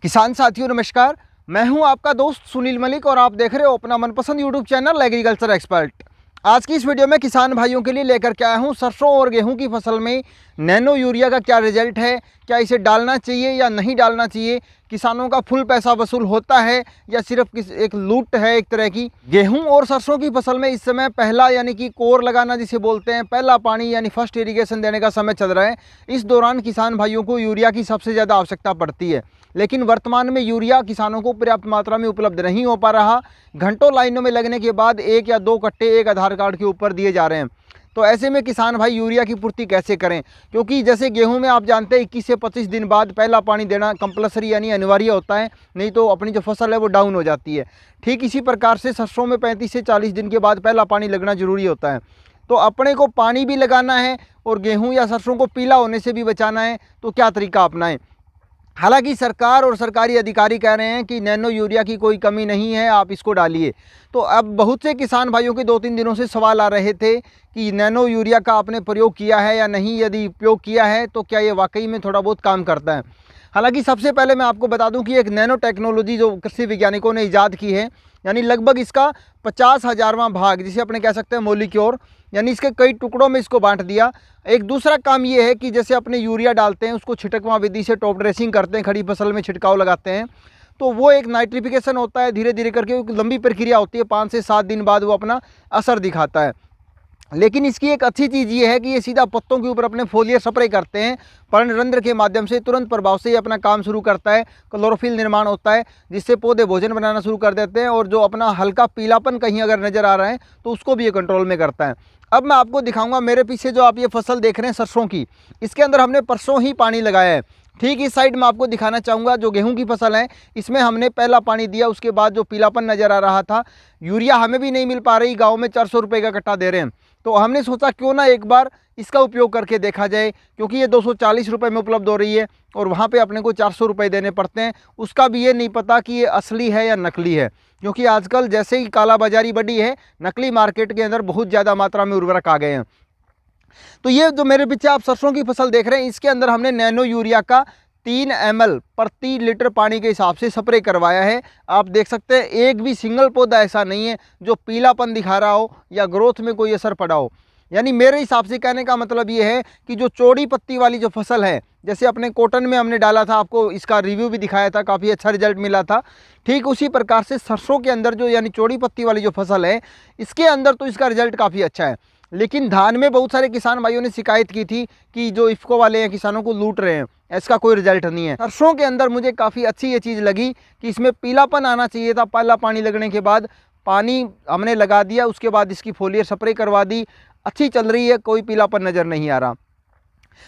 किसान साथियों नमस्कार। मैं हूं आपका दोस्त सुनील मलिक और आप देख रहे हो अपना मनपसंद यूट्यूब चैनल एग्रीकल्चर एक्सपर्ट। आज की इस वीडियो में किसान भाइयों के लिए लेकर के आया हूं सरसों और गेहूं की फसल में नैनो यूरिया का क्या रिजल्ट है, क्या इसे डालना चाहिए या नहीं डालना चाहिए, किसानों का फुल पैसा वसूल होता है या सिर्फ एक लूट है एक तरह की। गेहूं और सरसों की फसल में इस समय पहला यानी कि कोर लगाना जिसे बोलते हैं, पहला पानी यानी फर्स्ट इरिगेशन देने का समय चल रहा है। इस दौरान किसान भाइयों को यूरिया की सबसे ज़्यादा आवश्यकता पड़ती है, लेकिन वर्तमान में यूरिया किसानों को पर्याप्त मात्रा में उपलब्ध नहीं हो पा रहा। घंटों लाइनों में लगने के बाद 1 या 2 कट्टे एक आधार कार्ड के ऊपर दिए जा रहे हैं। तो ऐसे में किसान भाई यूरिया की पूर्ति कैसे करें, क्योंकि जैसे गेहूं में आप जानते हैं 21 से 25 दिन बाद पहला पानी देना कंपलसरी यानी अनिवार्य होता है, नहीं तो अपनी जो फसल है वो डाउन हो जाती है। ठीक इसी प्रकार से सरसों में 35 से 40 दिन के बाद पहला पानी लगना जरूरी होता है। तो अपने को पानी भी लगाना है और गेहूँ या सरसों को पीला होने से भी बचाना है, तो क्या तरीका अपनाएं। हालांकि सरकार और सरकारी अधिकारी कह रहे हैं कि नैनो यूरिया की कोई कमी नहीं है, आप इसको डालिए। तो अब बहुत से किसान भाइयों के 2-3 दिनों से सवाल आ रहे थे कि नैनो यूरिया का आपने प्रयोग किया है या नहीं, यदि उपयोग किया है तो क्या ये वाकई में थोड़ा बहुत काम करता है। हालांकि सबसे पहले मैं आपको बता दूं कि एक नैनो टेक्नोलॉजी जो कृषि वैज्ञानिकों ने ईजाद की है, यानी लगभग इसका 50,000वां भाग जिसे अपने कह सकते हैं मोलिक्योर, यानी इसके कई टुकड़ों में इसको बांट दिया। एक दूसरा काम ये है कि जैसे अपने यूरिया डालते हैं उसको छिटकवा विधि से टॉप ड्रेसिंग करते हैं, खड़ी फसल में छिड़काव लगाते हैं, तो वो एक नाइट्रिफिकेशन होता है, धीरे धीरे करके एक लंबी प्रक्रिया होती है, 5 से 7 दिन बाद वो अपना असर दिखाता है। लेकिन इसकी एक अच्छी चीज़ ये है कि ये सीधा पत्तों के ऊपर अपने फोलियर स्प्रे करते हैं, पर्णरंध्र के माध्यम से तुरंत प्रभाव से ये अपना काम शुरू करता है। क्लोरोफिल निर्माण होता है जिससे पौधे भोजन बनाना शुरू कर देते हैं, और जो अपना हल्का पीलापन कहीं अगर नज़र आ रहा है तो उसको भी ये कंट्रोल में करता है। अब मैं आपको दिखाऊंगा, मेरे पीछे जो आप ये फसल देख रहे हैं सरसों की, इसके अंदर हमने परसों ही पानी लगाया है। ठीक इस साइड में आपको दिखाना चाहूँगा जो गेहूं की फसल है, इसमें हमने पहला पानी दिया, उसके बाद जो पीलापन नज़र आ रहा था, यूरिया हमें भी नहीं मिल पा रही, गाँव में 400 रुपये का कट्टा दे रहे हैं। तो हमने सोचा क्यों ना एक बार इसका उपयोग करके देखा जाए, क्योंकि ये 240 रुपये में उपलब्ध हो रही है और वहाँ पे अपने को 400 रुपये देने पड़ते हैं। उसका भी ये नहीं पता कि ये असली है या नकली है, क्योंकि आजकल जैसे ही कालाबाजारी बढ़ी है, नकली मार्केट के अंदर बहुत ज़्यादा मात्रा में उर्वरक आ गए हैं। तो ये जो मेरे पीछे आप सरसों की फसल देख रहे हैं, इसके अंदर हमने नैनो यूरिया का 3 ml प्रति लीटर पानी के हिसाब से स्प्रे करवाया है। आप देख सकते हैं एक भी सिंगल पौधा ऐसा नहीं है जो पीलापन दिखा रहा हो या ग्रोथ में कोई असर पड़ा हो। यानी मेरे हिसाब से कहने का मतलब ये है कि जो चौड़ी पत्ती वाली जो फसल है, जैसे अपने कॉटन में हमने डाला था, आपको इसका रिव्यू भी दिखाया था, काफ़ी अच्छा रिजल्ट मिला था, ठीक उसी प्रकार से सरसों के अंदर जो यानी चौड़ी पत्ती वाली जो फसल है, इसके अंदर तो इसका रिजल्ट काफ़ी अच्छा है। लेकिन धान में बहुत सारे किसान भाइयों ने शिकायत की थी कि जो इफ्को वाले हैं किसानों को लूट रहे हैं, इसका कोई रिजल्ट नहीं है। सरसों के अंदर मुझे काफ़ी अच्छी ये चीज़ लगी कि इसमें पीलापन आना चाहिए था। पहला पानी लगने के बाद पानी हमने लगा दिया, उसके बाद इसकी फोलियर स्प्रे करवा दी, अच्छी चल रही है, कोई पीलापन नज़र नहीं आ रहा।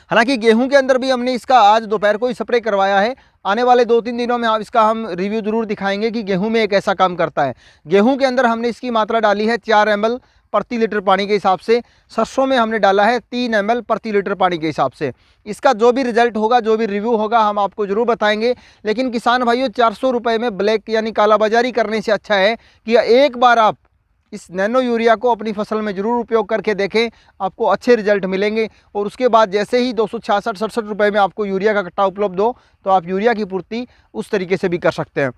हालांकि गेहूं के अंदर भी हमने इसका आज दोपहर को ही स्प्रे करवाया है। आने वाले 2-3 दिनों में इसका हम रिव्यू जरूर दिखाएंगे कि गेहूं में एक ऐसा काम करता है। गेहूं के अंदर हमने इसकी मात्रा डाली है 4 ml प्रति लीटर पानी के हिसाब से, सरसों में हमने डाला है 3 ml प्रति लीटर पानी के हिसाब से। इसका जो भी रिजल्ट होगा, जो भी रिव्यू होगा, हम आपको जरूर बताएंगे। लेकिन किसान भाइयों, 400 रुपये में ब्लैक यानी कालाबाजारी करने से अच्छा है कि एक बार आप इस नैनो यूरिया को अपनी फसल में ज़रूर उपयोग करके देखें, आपको अच्छे रिजल्ट मिलेंगे। और उसके बाद जैसे ही 266-67 रुपये में आपको यूरिया का कट्टा उपलब्ध हो, तो आप यूरिया की पूर्ति उस तरीके से भी कर सकते हैं।